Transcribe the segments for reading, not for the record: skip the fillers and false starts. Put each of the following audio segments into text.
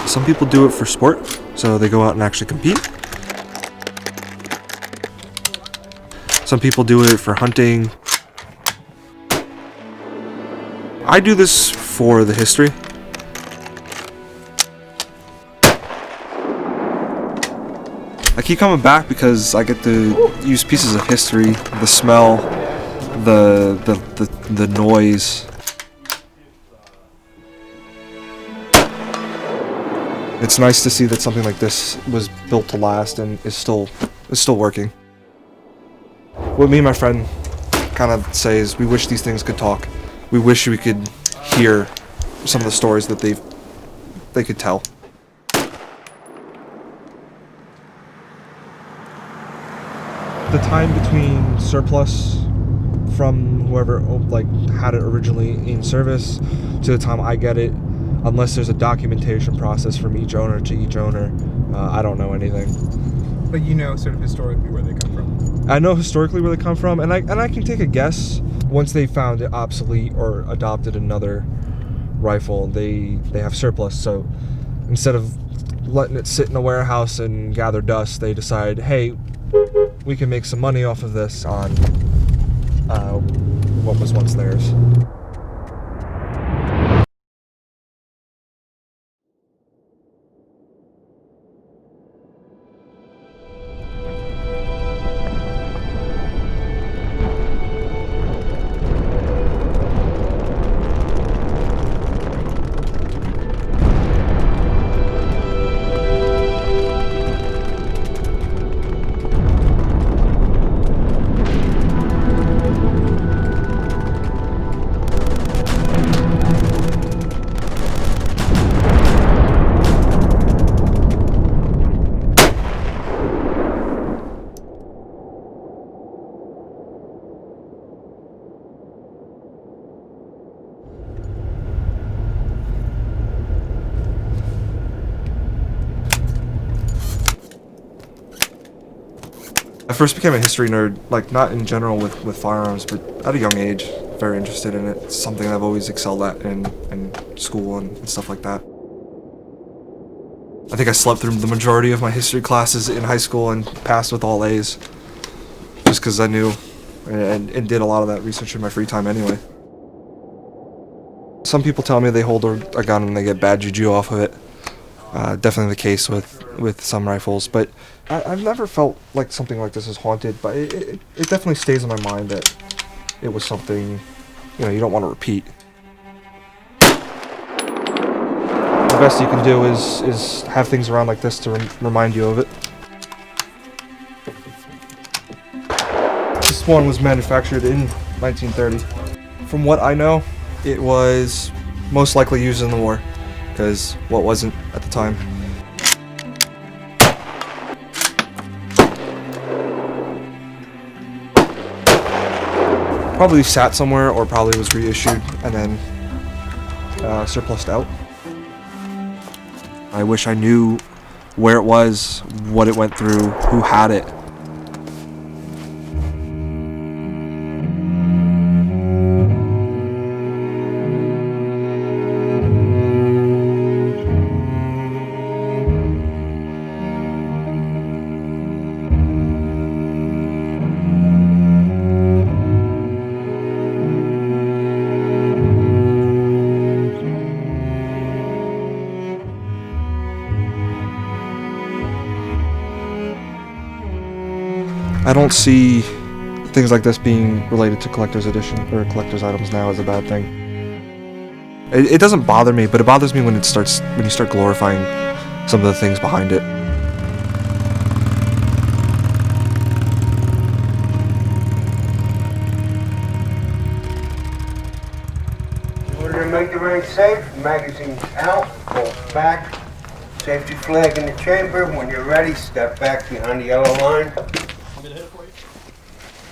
Some people do it for sport, so they go out and actually compete. Some people do it for hunting. I do this for the history. I keep coming back because I get to use pieces of history, the smell, the noise. It's nice to see that something like this was built to last and is still working. What me and my friend kind of say is we wish these things could talk. We wish we could hear some of the stories that they could tell. The time between surplus from whoever had it originally in service to the time I get it, unless there's a documentation process from each owner to each owner, I don't know anything. But you know sort of historically where they come from? I know historically where they come from, and I can take a guess. Once they found it obsolete or adopted another rifle, they have surplus. So instead of letting it sit in a warehouse and gather dust, they decide, hey, we can make some money off of this on what was once theirs. I first became a history nerd, not in general with firearms, but at a young age, very interested in it. It's something I've always excelled at in school and stuff like that. I think I slept through the majority of my history classes in high school and passed with all A's, just because I knew and did a lot of that research in my free time anyway. Some people tell me they hold a gun and they get bad juju off of it. Definitely the case with some rifles, but I've never felt like something like this is haunted, but it definitely stays in my mind that it was something, you don't want to repeat. The best you can do is have things around like this to remind you of it. This one was manufactured in 1930. From what I know, it was most likely used in the war, because what wasn't at the time. Probably sat somewhere or probably was reissued and then surplused out. I wish I knew where it was, what it went through, who had it. I don't see things like this being related to collector's edition or collector's items now as a bad thing. It doesn't bother me, but it bothers me when you start glorifying some of the things behind it. In order to make the range safe, magazines out, bolts back, safety flag in the chamber. When you're ready, step back behind the yellow line.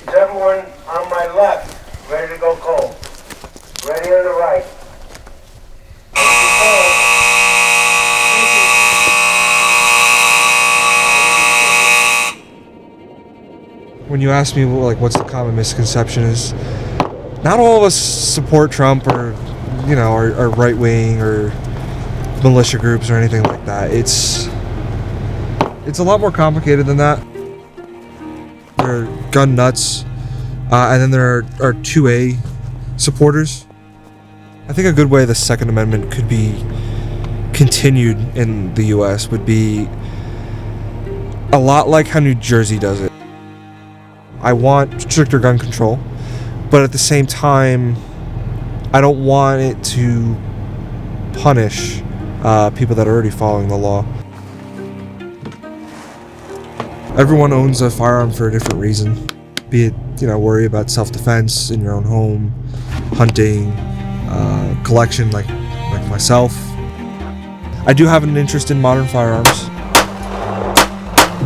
Is everyone on my left ready to go cold? Ready on the right? when you ask me, like, what's the common misconception is, not all of us support Trump or, you know, are right-wing or militia groups or anything like that. It's a lot more complicated than that. There are gun nuts, and then there are 2A supporters. I think a good way the Second Amendment could be continued in the US would be a lot like how New Jersey does it. I want stricter gun control, but at the same time, I don't want it to punish people that are already following the law. Everyone owns a firearm for a different reason, be it, you know, worry about self-defense in your own home, hunting, collection like myself. I do have an interest in modern firearms,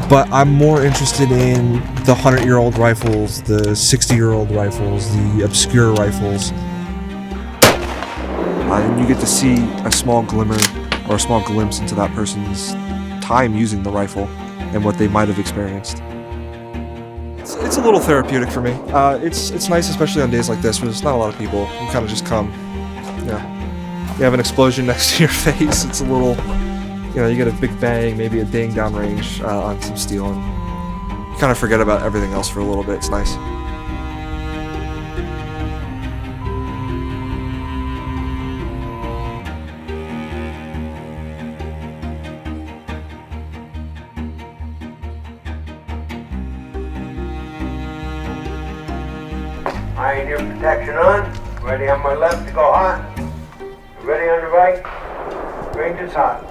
but I'm more interested in the 100-year-old rifles, the 60-year-old rifles, the obscure rifles. And you get to see a small glimmer or a small glimpse into that person's time using the rifle and what they might have experienced. It's a little therapeutic for me. It's nice, especially on days like this where there's not a lot of people. You kind of just come, you have an explosion next to your face. It's a little, you get a big bang, maybe a ding downrange on some steel, and you kind of forget about everything else for a little bit. It's nice. Iron ear protection on. Ready on my left to go hot. Ready on the right. Range is hot.